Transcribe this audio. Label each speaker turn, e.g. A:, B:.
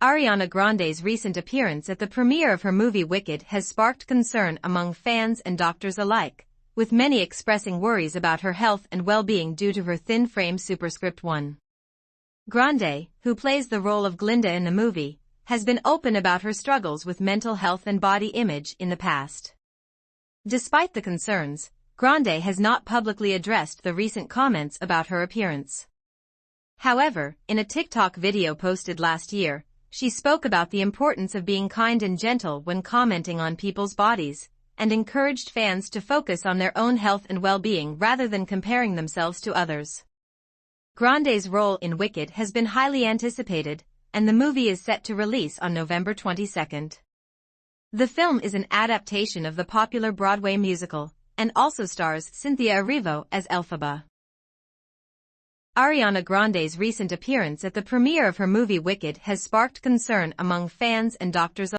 A: Ariana Grande's recent appearance at the premiere of her movie Wicked has sparked concern among fans and doctors alike, with many expressing worries about her health and well-being due to her thin-frame superscript 1. Grande, who plays the role of Glinda in the movie, has been open about her struggles with mental health and body image in the past. Despite the concerns, Grande has not publicly addressed the recent comments about her appearance. However, in a TikTok video posted last year, she spoke about the importance of being kind and gentle when commenting on people's bodies, and encouraged fans to focus on their own health and well-being rather than comparing themselves to others. Grande's role in Wicked has been highly anticipated, and the movie is set to release on November 22nd. The film is an adaptation of the popular Broadway musical, and also stars Cynthia Erivo as Elphaba. Ariana Grande's recent appearance at the premiere of her movie Wicked has sparked concern among fans and doctors alike.